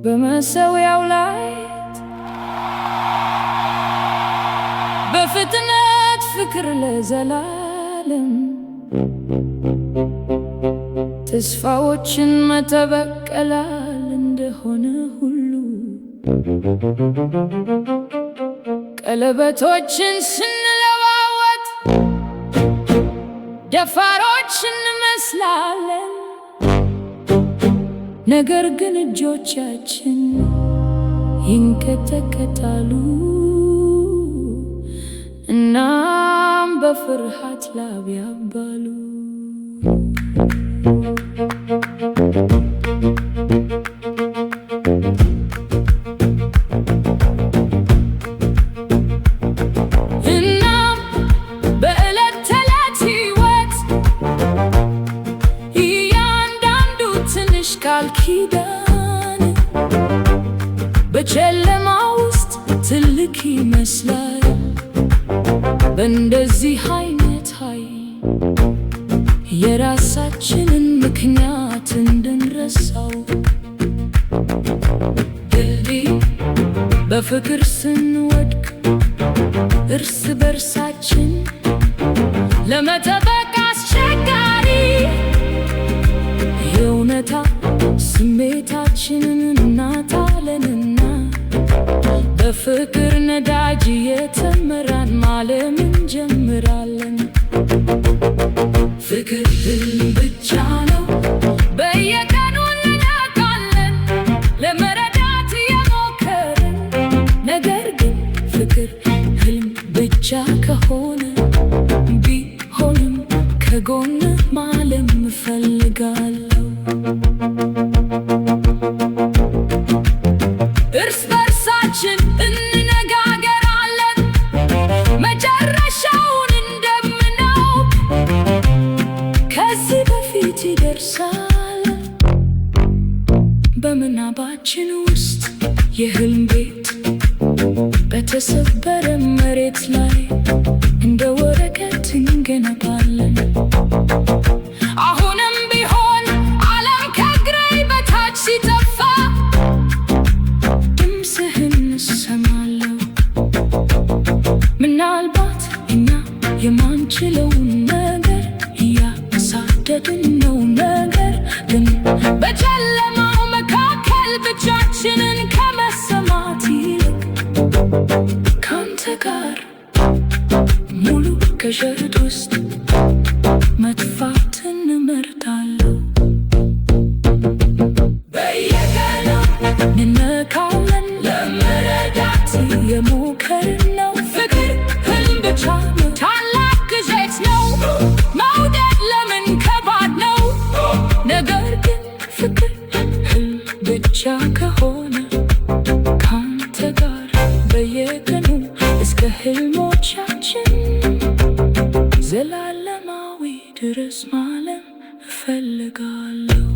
በመሰዊያው ላይ በፍጥነት ፍቅር ለዘላለም ተስፋዎችን መተበቀላል እንደሆነ ሁሉ ቀለበቶችን ስንለዋወጥ ደፋሮች እንመስላለን። ነገር ግን እጆቻችን ይንቀጠቀጣሉ፣ እናም በፍርሃት ላብ ያባሉ። እናም በዕለት ተዕለት ሕይወት እያንዳንዱ ትንሽ ቃል ኪዳን በጨለማ ውስጥ ትልቅ ይመስላል። በእንደዚህ አይነት ኃይል የራሳችንን ምክንያት እንድንረሳው ድልድይ በፍቅር ስንወድቅ እርስ በርሳችን ለመጠበቅ አስቸጋሪ የእውነታ ስሜታችንን እናጣለንና በፍቅር ነዳጅ የተመራን ማለም እንጀምራለን። ፍቅር ህልም ብቻ ነው፣ በየቀኑ እንነቃለን ለመረዳት የሞከርን። ነገር ግን ፍቅር ህልም ብቻ ከሆነ ቢሆንም ከጎን ማለም እፈልጋለሁ። እርስ በርሳችን እንነጋገራለን መጨረሻውን እንደምናውቅ። ከዚህ በፊት ይደርሳል በምናባችን ውስጥ የህልም ቤት በተሰበረ መሬት ላይ እንደ ወረቀት እንገነባለን። አሁንም ቢሆን ዓለም ከእግሬ በታች ሲጠፋ ድምፅህን እሰማለሁ። ምናልባት እኛ የማንችለውን ነገር እያሳደድን ነው። ነገር ግን በጨለማው መካከል ብቻችንን ከመሰማት ይልቅ ካንተ ጋር ሙሉ ከሸርጥ ውስጥ መጥፋትን እመርጣለሁ። በየቀኑ እንነካለን ለመረዳት የሞከርን ነው። ፍቅር ህልም ብቻ ነው፣ ታላቅ ቅዠት ነው። መውደድ ለምን ከባድ ነው። ነገር ግን ፍቅር ህልም ብቻ ከሆነ ካንተ ጋር በየቀኑ እስከ ህልሞቻችን ዘላለማዊ ድረስ ማለም እፈልጋለሁ።